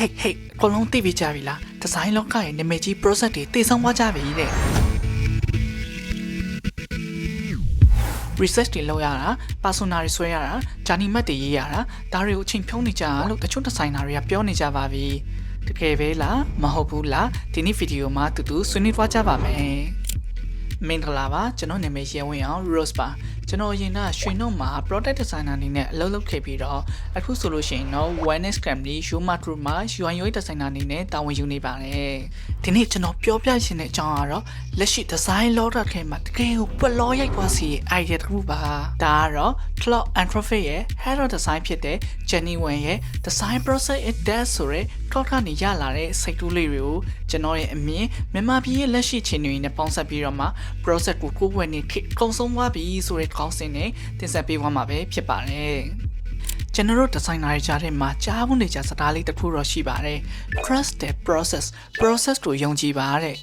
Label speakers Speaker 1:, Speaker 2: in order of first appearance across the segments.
Speaker 1: Hey အကုန်လုံးသိပြီးကြပြီလားဒီဇိုင်းလောကရဲ့နာမည်ကြီး process တွေတည်ဆောက်သွားကြပြီတဲ့ research တွေလုပ်ရတာ persona တွေဆွဲရတာ journey map တွေရေးရတာဒါတွေကိုအချိန်ဖြုံးနေကြလို့တချို့ဒီဇိုင်နာတွေကပြောနေကြပါပြီတကယ်ပဲလားမဟုတ်ဘူးလားဒီနေ့ဗီဒီယိုမှာတူတူဆွေးနွေးသွားကြပါမယ်မင်္ဂလာပါကျွန်တော်နာမည်ရဲဝင်အောင် Rose ပါကျွန်တော်အရင်ကရွှေနှုတ်မှာ product designer အနေနဲ့အလုပ်လုပ်ခဲ့ပြီးတော့အခုဆိုလို့ရှိရင်တော့ wellness company Yuma Group မှာ UI UX designer အနေနဲ့တာဝန်ယူနေပါတယ်ဒီနေ့ကျွန်တော်ပြောပြချင်တဲ့အကြောင်းကတော့လက်ရှိ design လောကထဲမှာတကယ်ကိုပွက်လောရိုက်သွားစီ idea တစ်ခုပါဒါကတော့ Cloud Anthropic ရဲ့ head of design ဖြစ်တဲ့ Jenny Wen ရဲ့ design process is that ဆိုတဲ့ talk ကနေရလာတဲ့စိတ်ကူးလေးတွေကိုကျွန်တော်ရဲ့အမြင်မြန်မာပြည်ရဲ့လက်ရှိအခြေအနေနဲ့ပေါင်းစပ်ပြီးတော့မှ process ကိုကိုယ်ဝင်နေကုံဆုံးသွားပြီဆိုတဲ့ခေါင်းစဉ်နဲ့တင်ဆက်ပေးသွားမှာပဲဖြစ်ပါတယ်ကျွန်တော်တို့ designer တွေကြားထဲမှာကြားဖို့နေကြစကားလေးတစ်ခုတော့ရှိပါတယ် trust the process ကိုယုံကြည်ပါတဲ့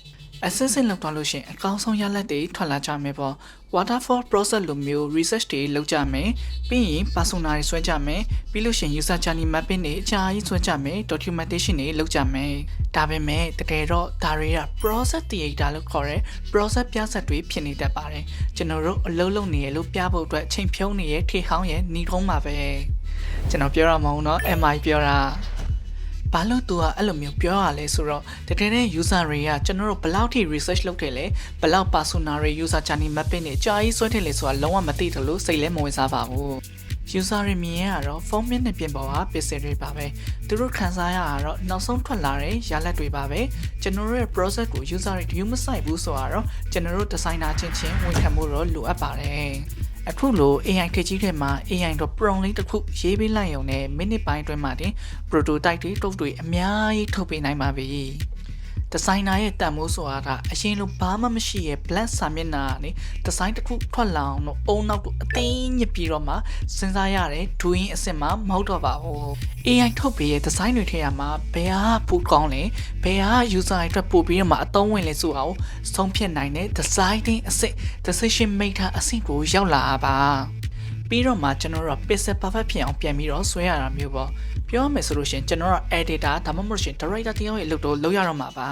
Speaker 1: assessment လုပ်သွားလို့ရှိရင်အကောင်းဆုံးရလဒ်တွေထွက်လာကြမယ်ပေါ့ waterfall process လိုမျိုး research တွေလုပ်ကြမယ်ပြီးရင် persona တွေဆွဲကြမယ်ပြီးလို့ရှိရင် user journey mapping တွေအကြာကြီးဆွဲကြမယ် documentation တွေလုပ်ကြမယ်ဒါပေမဲ့တကယ်တော့ဒါတွေက process theater လို့ခေါ်တဲ့ process ပြဆက်တွေဖြစ်နေတတ်ပါတယ်ကျွန်တော်တို့အလုပ်လုပ်နေရလို့ပြဖို့အတွက်အချိန်ဖြုံးနေရထေဟောင်းရဲ့ညီကုန်းပါပဲကျွန်တော်ပြောရမအောင်တော့ MI ပြောတာဘာလို့သူကအဲ့လိုမျိုးပြောရလဲဆိုတော့တကယ်တမ်း user တွေကကျွန်တော်တို့ဘယ်လောက်ထိ research လုပ်တယ်လဲဘယ်လောက် persona တွေ user journey mapping တွေကြာကြီးဆွဲတယ်လဲဆိုတာလုံးဝမသိတယ်လို့စိတ်လည်းမဝင်စားပါဘူး user တွေမြင်ရတော့ form နဲ့ပြင်ပေါ်က pixel တွေပါပဲသူတို့ခံစားရတာတော့နောက်ဆုံးထွက်လာတဲ့ရလဒ်တွေပါပဲကျွန်တော်တို့ရဲ့ process ကို user တွေ view မဆိုင်ဘူးဆိုတော့ကျွန်တော်တို့ designer ချင်းဝန်ခံမှုတော့လိုအပ်ပါတယ်အခုလို AI ထည့်ကြီးထဲမှာ AI တော့ prompt လေးတစ်ခုရေးပေးလိုက်ရုံနဲ့မိနစ်ပိုင်းအတွင်းမှာတင် prototype တွေတုပ်တွေအများကြီးထုတ်ပေးနိုင်ပါပြီ designer ရဲ့တန်မိုးဆိုတာအရင်လိုဘာမှမရှိရဲ့ blank စာမျက်နှာကနေ design တစ်ခုထွက်လာအောင်တော့အုံနောက်ကိုအသိညစ်ပြီးတော့မှစဉ်းစားရတဲ့ doing အဆင့်မှာမဟုတ်တော့ပါဘူး AI ထုတ်ပေးရဲ့ design တွေထဲမှာဘယ်ဟာပိုကောင်းလဲဘယ်ဟာ user အတွက်ပို့ပြီးတော့မှအသုံးဝင်လဲဆိုတာကိုဆုံးဖြတ်နိုင်တဲ့ designing အဆင့် decision maker အဆင့်ကိုရောက်လာပါပြီးတော့မှကျွန်တော်တို့ pixel perfect ဖြစ်အောင်ပြန်ပြီးတော့ဆွဲရတာမျိုးပေါ့ပြောမယ်ဆိုလို့ရှိရင်ကျွန်တော်တို့ editor ဒါမှမဟုတ်ရှင် director တယောက်ရဲ့အလုပ်တော့လုပ်ရတော့မှာပါ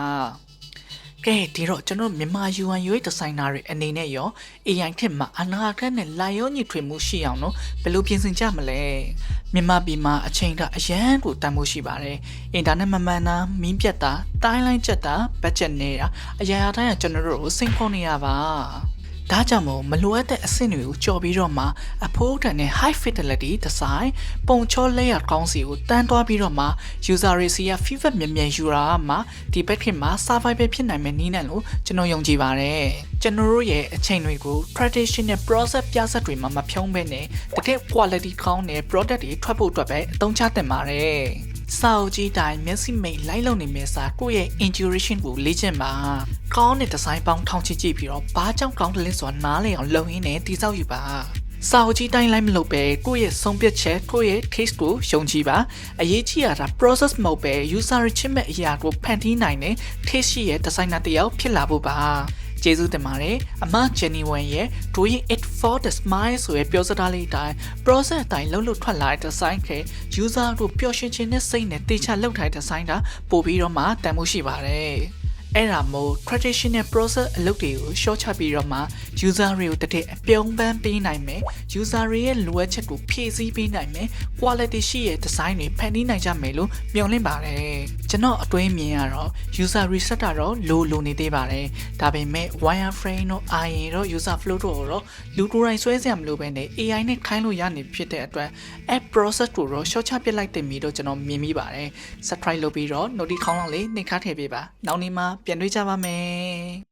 Speaker 1: ကဲဒီတော့ကျွန်တော်မြန်မာ UI UX designer တွေအနေနဲ့ရော AI ထက်မှာအနာဂတ်နဲ့လာရောညီထွေမှုရှိအောင်နော်ဘယ်လိုပြင်ဆင်ကြမလဲမြန်မာပြည်မှာအချိန်ကအရန်ကိုတန်ဖိုးရှိပါတယ်အင်တာနက်မမှန်တာမင်းပြတ်တာတိုင်းလိုင်းကျက်တာဘတ်ဂျက်နေတာအရာရာတိုင်းကကျွန်တော်တို့ကိုစိန်ခေါ်နေရပါဒါကြောင့်မို့မလိုအပ်တဲ့အဆင့်တွေကိုကြော်ပြီးတော့မှအဖိုးတန်တဲ့ high fidelity design ပုံချော layer ကောင်းစီကိုတန်းသွားပြီးတော့မှ user တွေစီက feedback မြန်ယူတာမှဒီဘက်ခေတ်မှာ survival ဖြစ်နိုင်မယ်နည်းနဲ့လို့ကျွန်တော်ယုံကြည်ပါတယ်ကျွန်တော်တို့ရဲ့အချိန်တွေကို traditional process ပြဆက်တွေမှာမဖြုံးဘဲနဲ့တကယ် quality ကောင်းတဲ့ product တွေထွက်ဖို့အတွက်ပဲအသုံးချသင့်ပါတယ်စာအုပ်ကြီးတိုင်းမျက်စိမိတ်လိုက်လုံနေမယ့်စာကိုယ့်ရဲ့ intuition ကိုလေ့ကျင့်ပါကောင်းတဲ့ design ပေါင်းထောင်ချစ်ကြည့်ပြီးတော့ဘာကြောင့်ကောင်းတယ်လဲဆိုတာနားလည်အောင်လုပ်ရင်းနဲ့တည်ဆောက်ယူပါစာအုပ်ကြီးတိုင်းလိုက်မလုပ်ပဲကိုယ့်ရဲ့ဆုံးဖြတ်ချက်ကိုယ့်ရဲ့ taste ကိုယုံကြည်ပါအရေးကြီးတာ process မဟုတ်ပဲ user ချစ်မဲ့အရာကိုဖန်တီးနိုင်တဲ့ taste ရှိရဲ့ designer တယောက်ဖြစ်လာဖို့ပါကျေးဇူးတင်ပါတယ်အမ Jenny Wen ရဲ့ doing it for the smile ဆိုရယ်ပြောစကားလေးတိုင်း process အတိုင်းလှုပ်လှုပ်ထွက်လာတဲ့ design က user တို့ပျော်ရွှင်ခြင်းနဲ့စိတ်နဲ့တေချာလှုပ်ထားတဲ့ design တာပို့ပြီးတော့မှတန်ဖိုးရှိပါတယ်အဲ့ဒါမို့ traditional process အလုပ်တွေကို short ချပြီးတော့မှ user တွေကိုတကယ်အပြုံးပန်းပေးနိုင်မယ် user တွေရဲ့လိုအပ်ချက်ကိုဖြည့်ဆည်းပေးနိုင်မယ် quality ရှိရဲ့ design တွေဖန်တီးနိုင်ကြမယ်လို့မျှော်လင့်ပါတယ်ကျွန်တော်အတွင်းမြင်ရတော့ user research တော့လိုနေသေးပါတယ်ဒါပေမဲ့ wireframe တို့ IA တို့ user flow တို့တော့လူကိုယ်တိုင်ဆွဲစရာမလိုပဲနဲ့ AI နဲ့ခိုင်းလို့ရနေဖြစ်တဲ့အတွက် app process ကိုတော့ short ချပစ်လိုက်တင်ပြီးတော့ကျွန်တော်မြင်မိပါတယ် subscribe လုပ်ပြီးတော့ notification ခေါင်းလောက်လေးနှိပ်ခါထည့်ပေးပါနောက်နေ့မှာပြန်တွေ့ကြပါမယ်